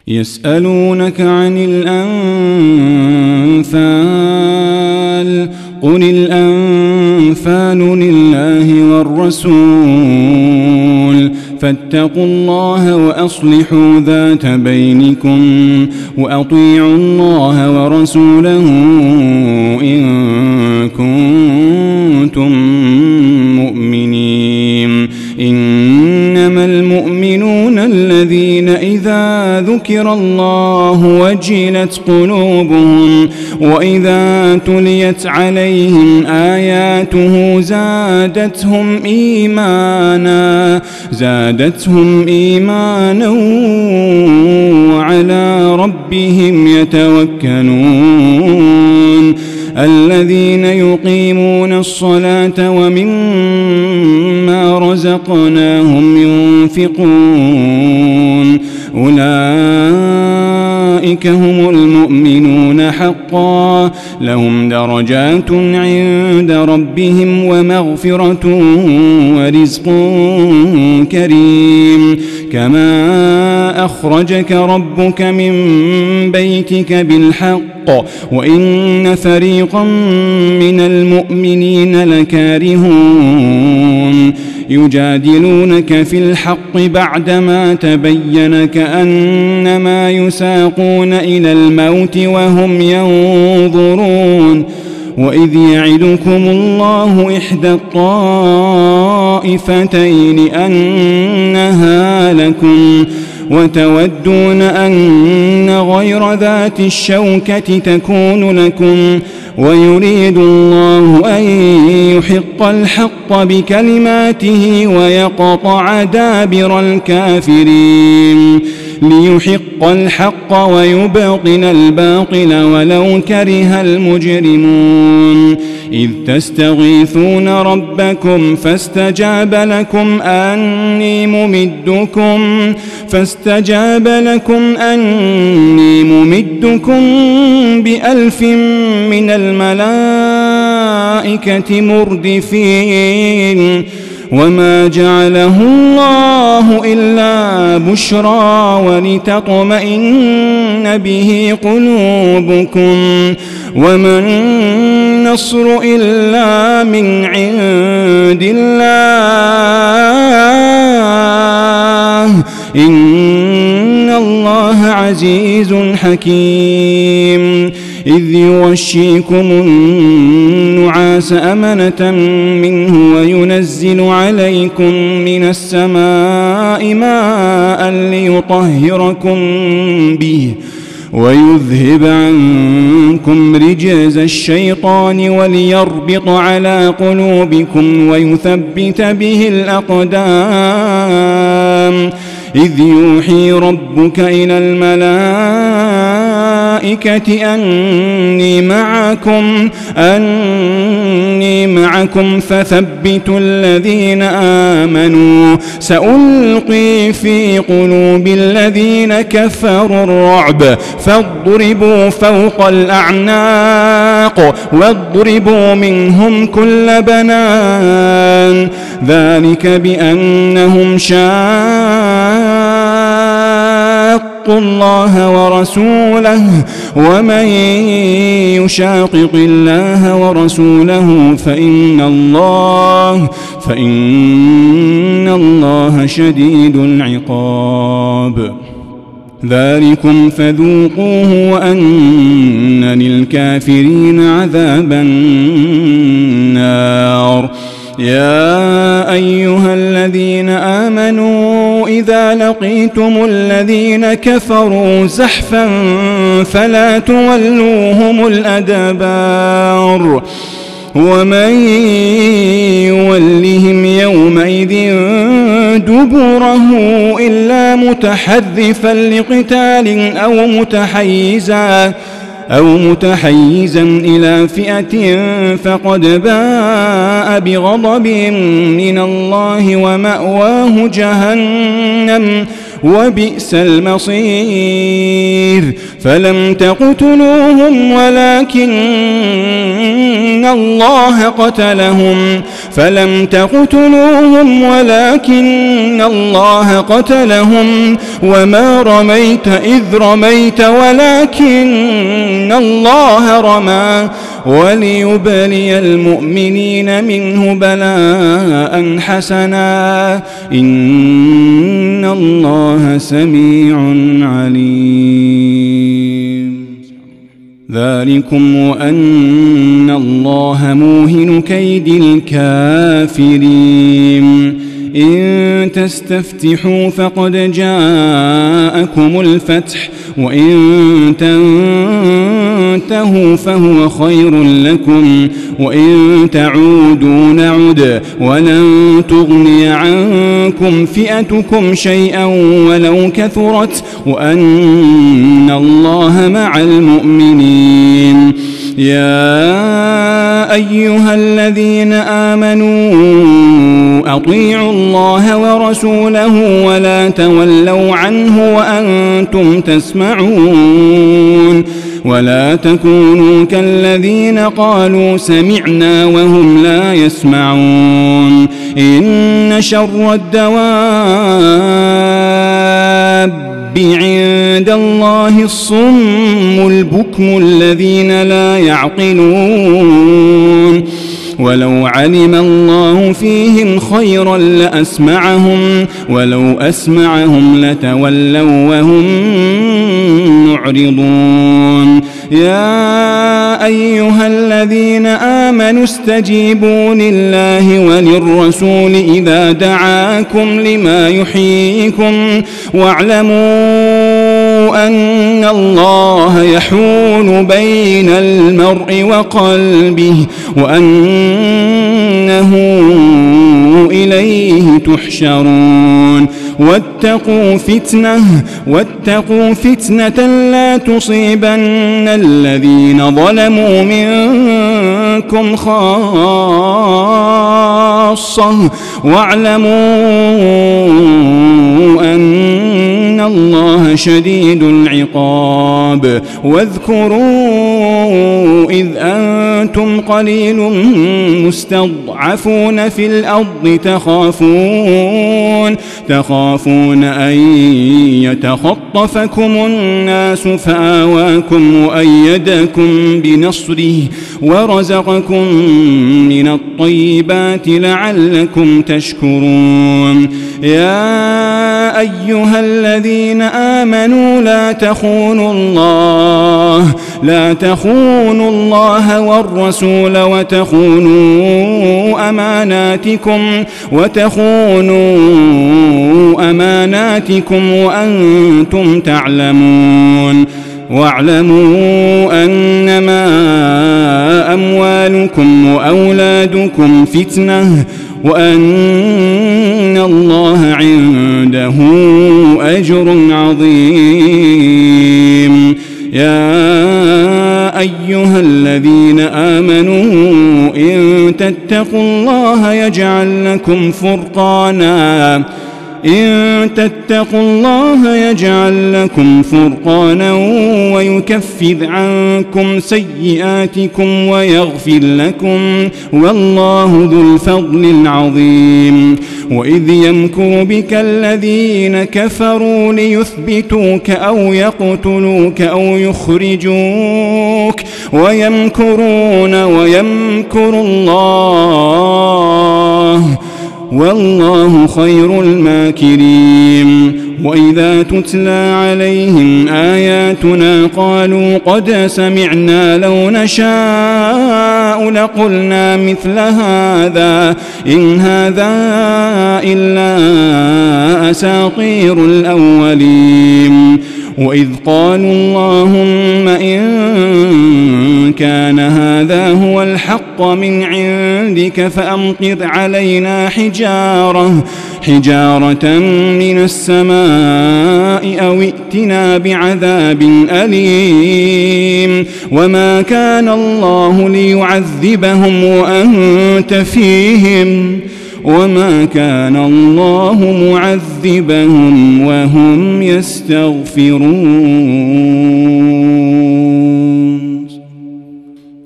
يسألونك عن الأنفال قل الأنفال لله والرسول فاتقوا الله وأصلحوا ذات بينكم وأطيعوا الله ورسوله إن كنتم مؤمنين. إنما المؤمنون الذين إذا ذكر الله وجلت قلوبهم وإذا تليت عليهم آياته زادتهم إيمانا وعلى ربهم يتوكلون. الذين يقيمون الصلاة ومما رزقناهم ينفقون أولئك هم المؤمنون حقا لهم درجات عند ربهم ومغفرة ورزق كريم. كما أخرجك ربك من بيتك بالحق وإن فريقا من المؤمنين لكارهون يجادلونك في الحق بعدما تبين كأنما يساقون إلى الموت وهم ينظرون. وإذ يعدكم الله إحدى الطائفتين أنها لكم وتودون أن غير ذات الشوكة تكون لكم ويريد الله أن يحق الحق بكلماته ويقطع دابر الكافرين ليحق الحق ويبطل الباطل ولو كره المجرمون. إذ تستغيثون ربكم فاستجاب لكم أني ممدكم ب1000 من الملائكة مردفين. وما جعله الله إلا بشرى ولتطمئن به قلوبكم وما النصر إلا من عند الله إن الله عزيز حكيم. إذ يغشيكم النعاس أمنة منه وينزل عليكم من السماء ماء ليطهركم به ويذهب عنكم رجز الشيطان وليربط على قلوبكم ويثبت به الأقدام. إذ يوحي ربك إلى الملائكة أني معكم فثبتوا الذين آمنوا سألقي في قلوب الذين كفروا الرعب فاضربوا فوق الأعناق واضربوا منهم كل بنان ذلك بأنهم شاقوا الله ورسوله ومن يشاقق الله ورسوله فإن الله شديد العقاب. ذلكم فذوقوه وأن للكافرين عذاب النار. يا أيها الذين آمنوا إذا لقيتم الذين كفروا زحفا فلا تولوهم الأدبار ومن يولهم يومئذ دبره إلا متحرفا لقتال أو متحيزا إلى فئة فقد باء بغضب من الله ومأواه جهنم وبئس المصير. فلم تقتلوهم ولكن الله قتلهم فلم تقتلوهم ولكن الله قتلهم وما رميت إذ رميت ولكن الله رمى وليبلي المؤمنين منه بلاء حسنا إن الله سميع عليم. ذلكم وأن الله موهن كيد الكافرين. إن تستفتحوا فقد جاءكم الفتح وإن تنتهوا فهو خير لكم وإن تعودوا نعد ولن تغني عنكم فئتكم شيئا ولو كثرت وأن الله مع المؤمنين. يا أيها الذين آمنوا أطيعوا الله ورسوله ولا تولوا عنه وأنتم تسمعون ولا تكونوا كالذين قالوا سمعنا وهم لا يسمعون. إن شر الدواب عند الله الصم البكم الذين لا يعقلون. ولو علم الله فيهم خيرا لأسمعهم ولو أسمعهم لتولوا وهم معرضون. يا أيها الذين آمنوا استجيبوا لله وللرسول إذا دعاكم لما يحييكم واعلموا أن الله يحول بين المرء وقلبه وأنه إليه تحشرون. واتقوا فتنة لا تصيبن الذين ظلموا منكم خاصة واعلموا أن الله شديد العقاب. واذكروا إذ أنتم قليل مستضعفون في الأرض تخافون أن يتخطفكم الناس فآواكم وأيدكم بنصره ورزقكم من الطيبات لعلكم تشكرون. يا أيها الذين آمنوا لا تخونوا الله والرسول وتخونوا أماناتكم وأنتم تعلمون. واعلموا أنما أموالكم وأولادكم فتنة وأن الله عنده أجر عظيم. يا أيها الذين آمنوا إن تتقوا الله يجعل لكم فرقانا ويكفر عنكم سيئاتكم ويغفر لكم والله ذو الفضل العظيم. وإذ يمكر بك الذين كفروا ليثبتوك أو يقتلوك أو يخرجوك ويمكرون ويمكر الله والله خير الماكرين. وإذا تتلى عليهم آياتنا قالوا قد سمعنا لو نشاء لقلنا مثل هذا إن هذا إلا أساطير الأولين. وإذ قالوا اللهم إن كان هذا هو الحق من عندك فأمطر علينا حجارة من السماء أو ائتنا بعذاب أليم. وما كان الله ليعذبهم وأنت فيهم وما كان الله معذبهم وهم يستغفرون.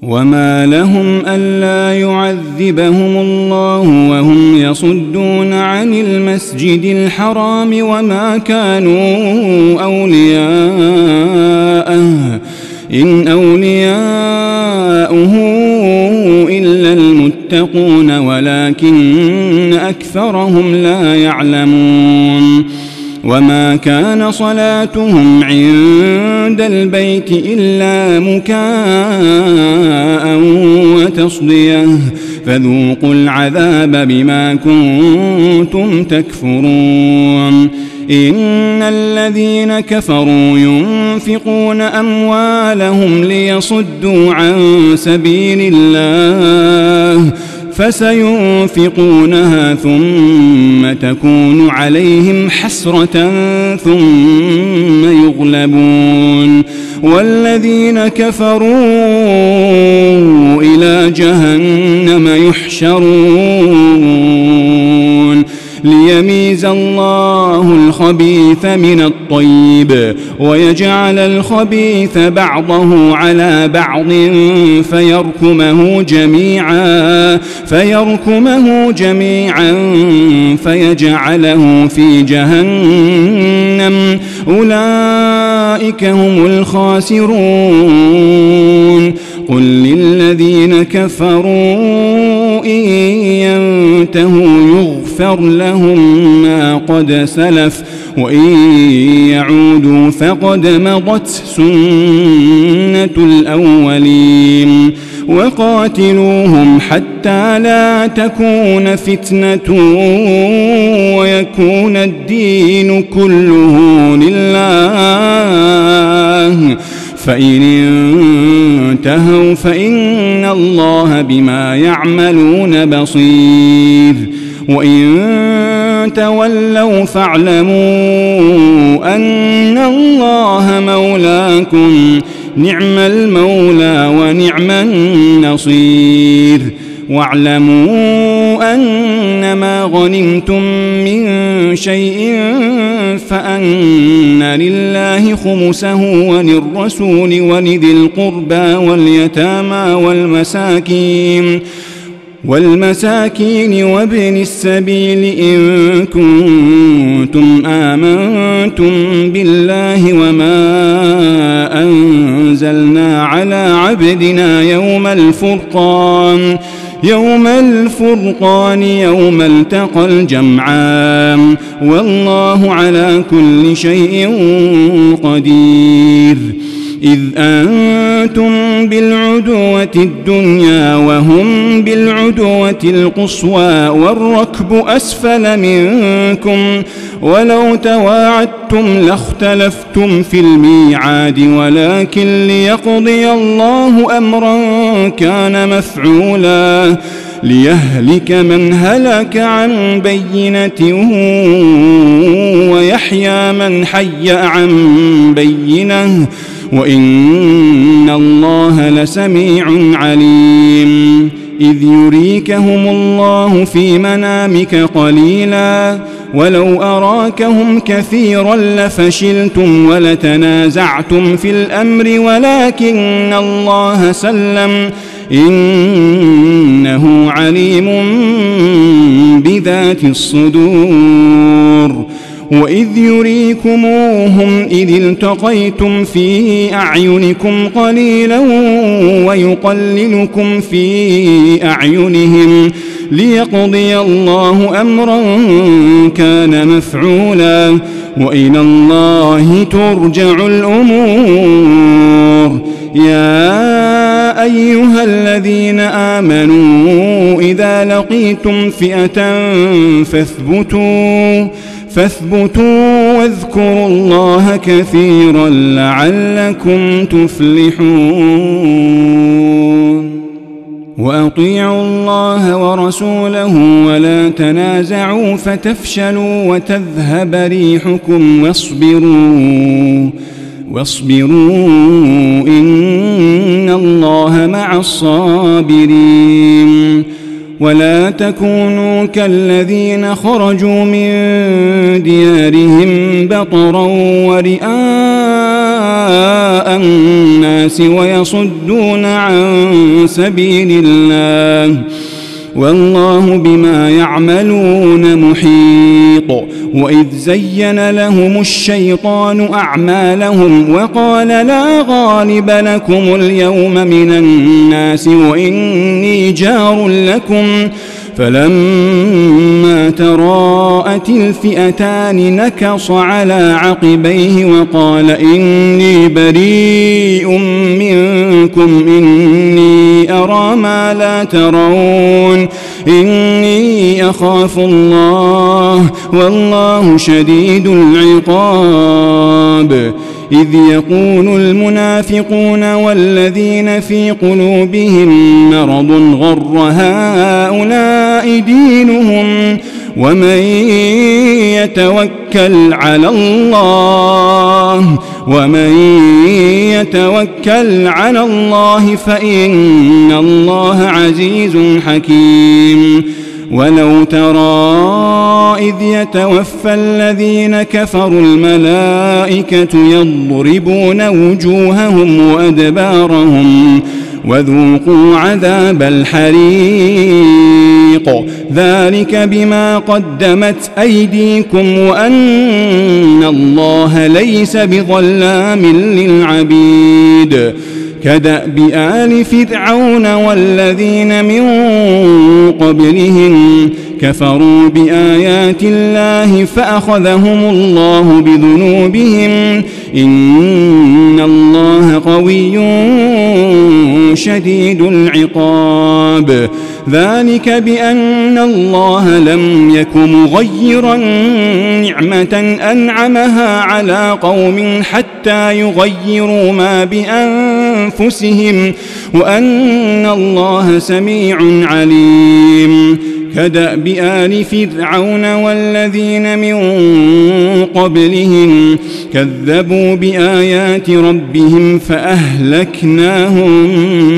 وما لهم ألا يعذبهم الله وهم يصدون عن المسجد الحرام وما كانوا أولياءه إن أولياؤه إلا المتقون ولكن أكثرهم لا يعلمون وما كان صلاتهم عند البيت إلا مكاء وتصدية فذوقوا العذاب بما كنتم تكفرون إن الذين كفروا ينفقون أموالهم ليصدوا عن سبيل الله فسينفقونها ثم تكون عليهم حسرة ثم يغلبون والذين كفروا إلى جهنم يحشرون ليميز الله الخبيث من الطيب ويجعل الخبيث بعضه على بعض فيركمه جميعا فيجعله في جهنم أولئك هم الخاسرون قل للذين كفروا إن ينتهوا يغفر لهم ما قد سلف وإن يعودوا فقد مضت سنة الأولين وقاتلوهم حتى لا تكون فتنة ويكون الدين كله لله فإن انتهوا فإن الله بما يعملون بصير وإن تولوا فاعلموا أن الله مولاكم نعم المولى ونعم النصير واعلموا أنما غنمتم من شيء فأن لله خمسه وللرسول ولذي القربى واليتامى والمساكين وابن السبيل إن كنتم آمنتم بالله وما أنزلنا على عبدنا يوم الفرقان يوم التقى الجمعان والله على كل شيء قدير إذ أنتم بالعدوة الدنيا وهم بالعدوة القصوى والركب أسفل منكم ولو تواعدتم لاختلفتم في الميعاد ولكن ليقضي الله أمرا كان مفعولا ليهلك من هلك عن بينة ويحيى من حي عن بينة وإن الله لسميع عليم إذ يريكهم الله في منامك قليلا ولو أراكهم كثيرا لفشلتم ولتنازعتم في الأمر ولكن الله سلم إنه عليم بذات الصدور وإذ يريكموهم إذ التقيتم في أعينكم قليلا ويقللكم في أعينهم ليقضي الله أمرا كان مفعولا وإلى الله ترجع الأمور يا أيها الذين آمنوا إذا لقيتم فئة فاثبتوا واذكروا الله كثيرا لعلكم تفلحون وأطيعوا الله ورسوله ولا تنازعوا فتفشلوا وتذهب ريحكم واصبروا إن الله مع الصابرين ولا تكونوا كالذين خرجوا من ديارهم بطرا ورئاء الناس ويصدون عن سبيل الله والله بما يعملون محيط. وإذ زين لهم الشيطان أعمالهم وقال لا غالب لكم اليوم من الناس وإني جار لكم فلما تراءت الفئتان نكص على عقبيه وقال إني بريء منكم إني أرى ما لا ترون إني أخاف الله والله شديد العقاب. إذ يقول المنافقون والذين في قلوبهم مرض غر هؤلاء دينهم ومن يتوكل على الله فإن الله عزيز حكيم. ولو ترى إذ يتوفى الذين كفروا الملائكة يضربون وجوههم وأدبارهم وذوقوا عذاب الحريق ذلك بما قدمت أيديكم وأن الله ليس بظلام للعبيد. كدأب آل فرعون والذين من قبلهم كفروا بآيات الله فأخذهم الله بذنوبهم إن الله قوي شديد العقاب. ذلك بأن الله لم يك مغيرا نعمة أنعمها على قوم حتى يغيروا ما بأنفسهم وأن الله سميع عليم. كدأب آل فرعون والذين من قبلهم كذبوا بآيات ربهم فأهلكناهم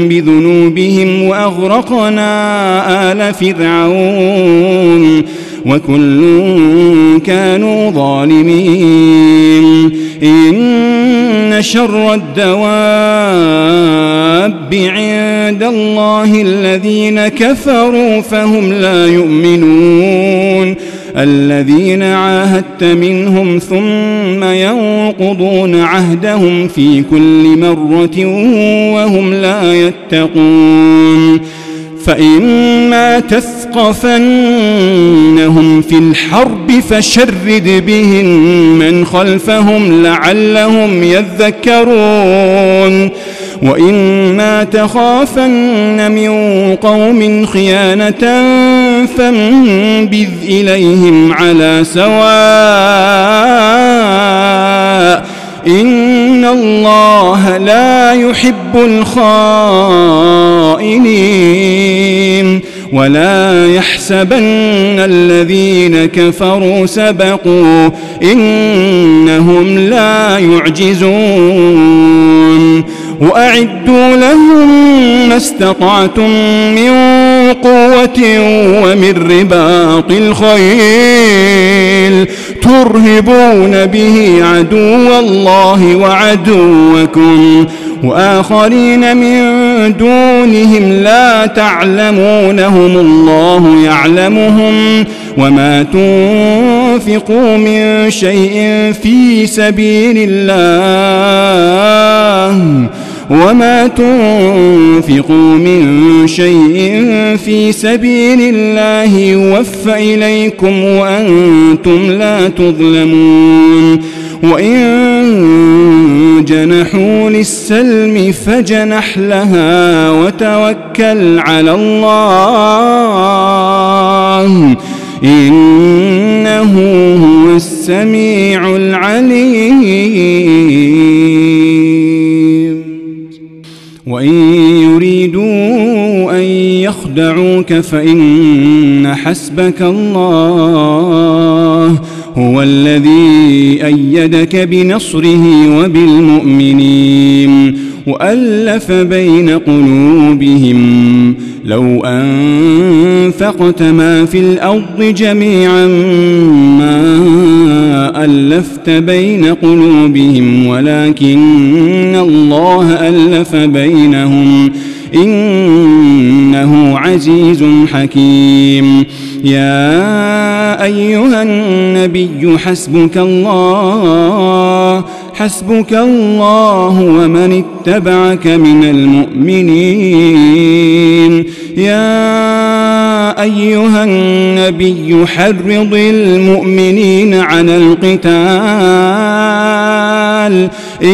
بذنوبهم وأغرقنا آل فرعون وكل كانوا ظالمين. إن شر الدواب عند الله الذين كفروا فهم لا يؤمنون الذين عاهدت منهم ثم ينقضون عهدهم في كل مرة وهم لا يتقون. فإما تثقفنهم في الحرب فشرد بهم من خلفهم لعلهم يذكرون وإما تخافن من قوم خيانة فانبذ إليهم على سواء إن الله لا يحب الخائنين. ولا يحسبن الذين كفروا سبقوا إنهم لا يعجزون. وأعدوا لهم ما استطعتم من قوة ومن رباط الخيل ترهبون به عدو الله وعدوكم وآخرين من دونهم لا تعلمونهم الله يعلمهم وما تنفقوا من شيء في سبيل الله يوفى إليكم وأنتم لا تظلمون. وإن جنحوا للسلم فجنح لها وتوكل على الله إنه هو السميع العليم. وإن يريدوا أن يخدعوك فإن حسبك الله هو الذي أيدك بنصره وبالمؤمنين وألف بين قلوبهم لو أنفقت ما في الأرض جميعا ما ألفت بين قلوبهم ولكن الله ألف بينهم إنه عزيز حكيم. يا أيها النبي حسبك الله ومن اتبعك من المؤمنين. يا أيها النبي حرض المؤمنين على القتال إن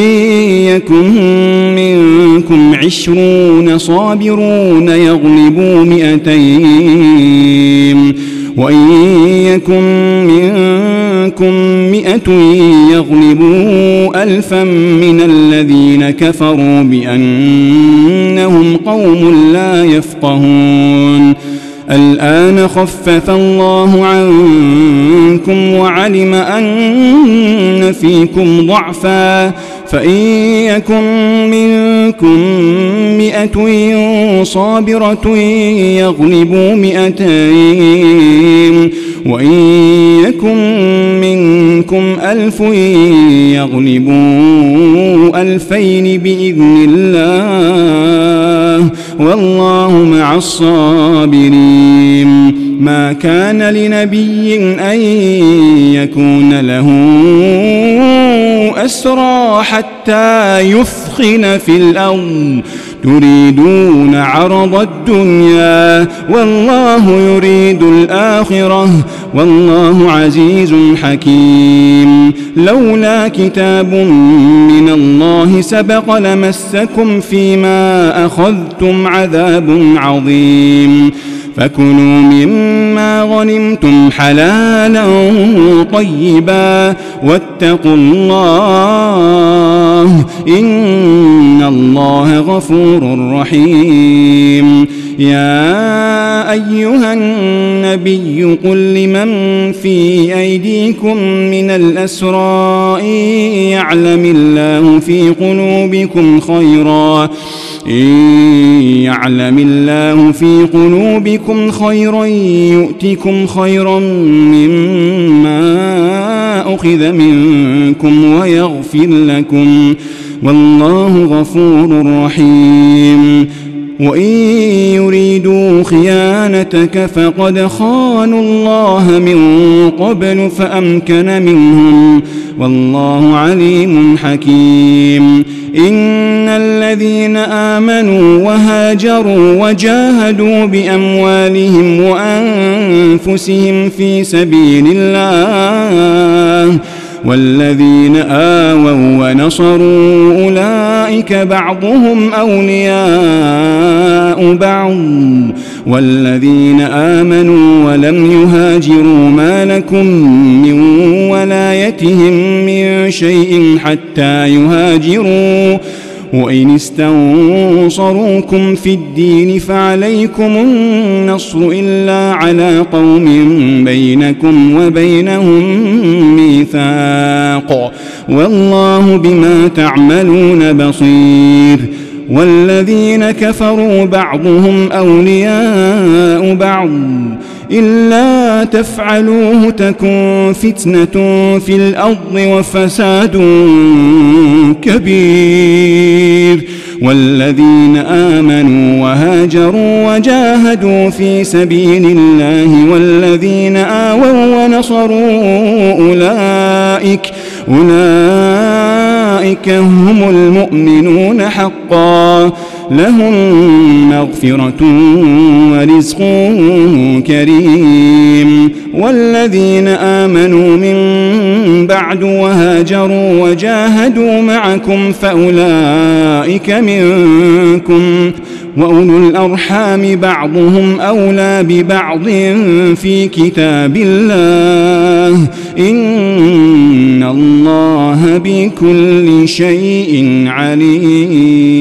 يكن منكم 20 صابرون يغلبوا 200 وإن يكن منكم 100 يغلبوا 1000 من الذين كفروا بأنهم قوم لا يفقهون. الآن خفف الله عنكم وعلم أن فيكم ضعفا فإن يكن منكم 100 صابرة يغلبوا 200 وإن يكن منكم 1000 يغلبوا 2000 بإذن الله والله مع الصابرين. ما كان لنبي أن يكون له أسرى حتى يثخن في الأرض تريدون عرض الدنيا والله يريد الآخرة والله عزيز حكيم. لولا كتاب من الله سبق لمسكم فيما أخذتم عذاب عظيم. فكلوا مما غنمتم حلالا طيبا واتقوا الله إن الله غفور رحيم. يا أيها النبي قل لمن في أيديكم من الأسرى إن يعلم الله في قلوبكم خيرا يؤتكم خيرا مما أخذ منكم ويغفر لكم والله غفور رحيم. وإن يريدوا خيانتك فقد خانوا الله من قبل فأمكن منهم والله عليم حكيم. إن الذين آمنوا وهاجروا وجاهدوا بأموالهم وأنفسهم في سبيل الله والذين آووا ونصروا أولئك بعضهم أولياء بعض والذين آمنوا ولم يهاجروا ما لكم من ولايتهم من شيء حتى يهاجروا وإن استنصروكم في الدين فعليكم النصر إلا على قوم بينكم وبينهم ميثاق والله بما تعملون بصير. والذين كفروا بعضهم أولياء بعض إلا تفعلوه تكن فتنة في الأرض وفساد كبير. والذين آمنوا وهاجروا وجاهدوا في سبيل الله والذين آووا ونصروا أولئك هم المؤمنون حقا لهم مغفرة ورزق كريم. والذين آمنوا من بعد وهاجروا وجاهدوا معكم فأولئك منكم وأولو الأرحام بعضهم أولى ببعض في كتاب الله إن الله بكل شيء عليم.